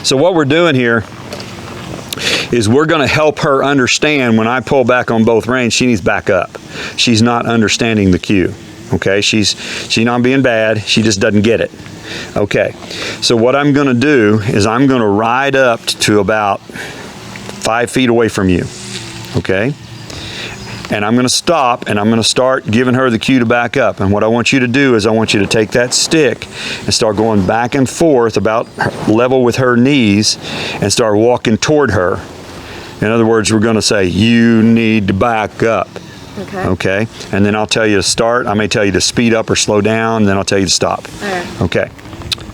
So what we're doing here is we're going to help her understand when I pull back on both reins, she needs to back up. She's not understanding the cue. Okay, she's not being bad, she just doesn't get it. Okay, so what I'm going to do is I'm going to ride up to about 5 feet away from you. Okay, and I'm going to stop and I'm going to start giving her the cue to back up. And what I want you to do is I want you to take that stick and start going back and forth about level with her knees and start walking toward her. In other words, we're going to say, you need to back up. Okay. Okay. And then I'll tell you to start. I may tell you to speed up or slow down, and then I'll tell you to stop. Right. Okay.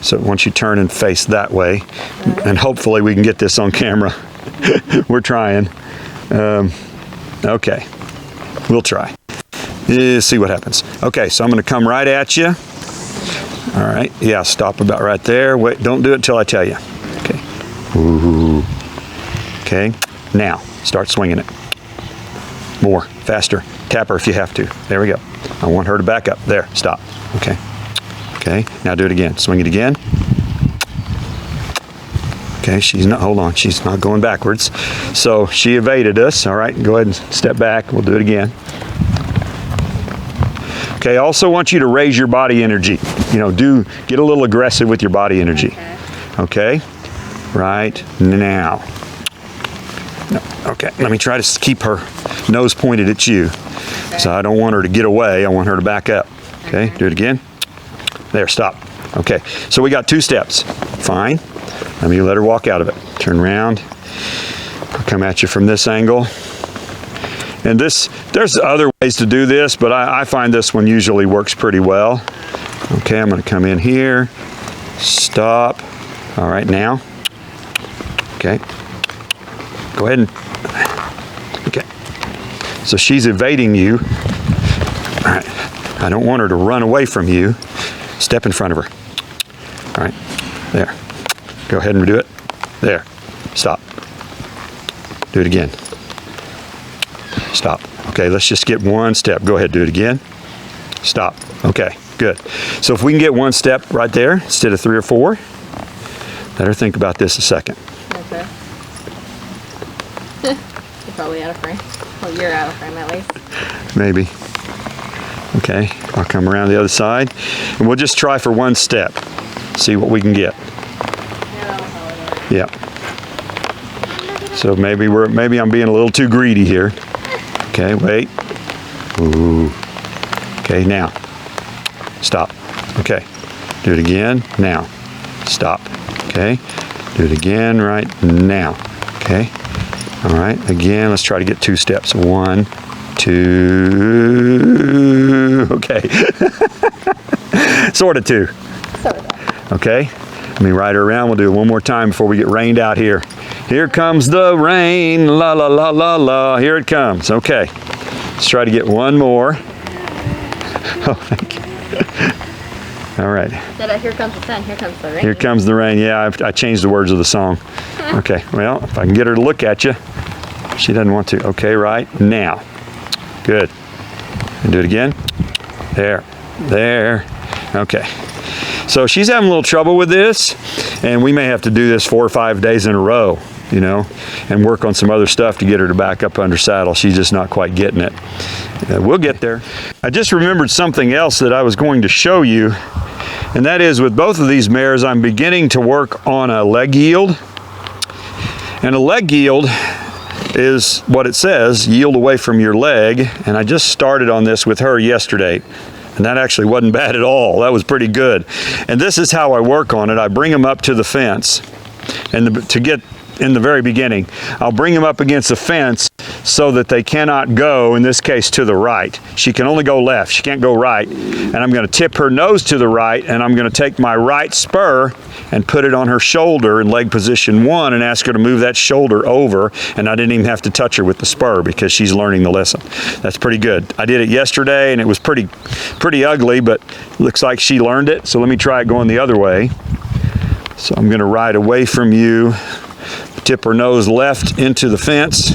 So once you turn and face that way, and hopefully we can get this on camera. We're trying. Okay. We'll try. See what happens. Okay, so I'm going to come right at you. All right. Yeah, stop about right there. Wait, don't do it until I tell you. Okay. Ooh. Okay. Now, start swinging it. More, faster. Tap her if you have to. There we go. I want her to back up. There, stop. Okay. Okay, now do it again. Swing it again. Okay, she's not, hold on, she's not going backwards. So she evaded us. All right, go ahead and step back. We'll do it again. Okay, I also want you to raise your body energy. You know, get a little aggressive with your body energy. Okay, right now. No. Okay, let me try to keep her nose pointed at you. Okay. So I don't want her to get away. I want her to back up. Okay, do it again. There, stop. Okay, so we got 2 steps. Fine. Let me let her walk out of it. Turn around. I'll come at you from this angle. And there's other ways to do this, but I find this one usually works pretty well. Okay, I'm going to come in here. Stop. All right, now. Okay. Go ahead and, okay. So she's evading you. All right. I don't want her to run away from you. Step in front of her. All right. There. Go ahead and do it. There. Stop. Do it again. Stop. Okay, let's just get 1 step. Go ahead, do it again. Stop. Okay, good. So if we can get 1 step right there instead of 3 or 4, let her think about this a second. Okay. You're probably out of frame. Well, you're out of frame at least. Maybe. Okay, I'll come around the other side, and we'll just try for 1 step. See what we can get. Yeah. So maybe I'm being a little too greedy here. Okay, wait. Ooh. Okay, now. Stop. Okay. Do it again. Now. Stop. Okay. Do it again right now. Okay. All right. Again, let's try to get 2 steps. 1, 2. Okay. Sort of 2. Sort of. Okay. Let me ride her around. We'll do it 1 more time before we get rained out here. Here comes the rain. La, la, la, la, la. Here it comes. Okay. Let's try to get 1 more. Oh, thank you. All right. Here comes the sun. Here comes the rain. Here comes the rain. Yeah, I changed the words of the song. Okay. Well, if I can get her to look at you. She doesn't want to. Okay, right now. Good. And do it again. There. There. Okay. So she's having a little trouble with this, and we may have to do this 4 or 5 days in a row, you know, and work on some other stuff to get her to back up under saddle. She's just not quite getting it. We'll get there. I just remembered something else that I was going to show you, and that is with both of these mares, I'm beginning to work on a leg yield. And a leg yield is what it says, yield away from your leg, and I just started on this with her yesterday. And that actually wasn't bad at all. That was pretty good. And this is how I work on it. I bring them up to the fence. And to get in the very beginning, I'll bring them up against the fence so that they cannot go, in this case, to the right. She can only go left. She can't go right. And I'm going to tip her nose to the right, and I'm going to take my right spur and put it on her shoulder in leg position 1 and ask her to move that shoulder over, and I didn't even have to touch her with the spur because she's learning the lesson. That's pretty good. I did it yesterday, and it was pretty ugly, but looks like she learned it. So let me try it going the other way. So I'm going to ride away from you, tip her nose left into the fence.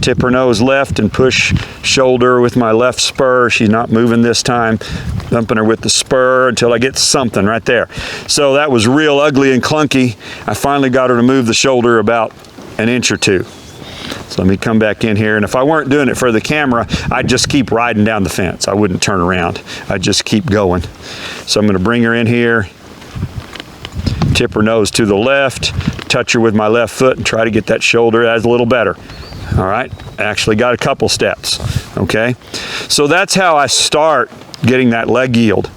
tip her nose left and push shoulder with my left spur. She's not moving this time. Thumping her with the spur until I get something right there. So that was real ugly and clunky. I finally got her to move the shoulder about an inch or two. So let me come back in here, and if I weren't doing it for the camera, I'd just keep riding down the fence. I wouldn't turn around. I'd just keep going. So I'm going to bring her in here, tip her nose to the left, touch her with my left foot, and try to get that shoulder. That's a little better. All right, actually got a couple steps. Okay, so that's how I start getting that leg yield.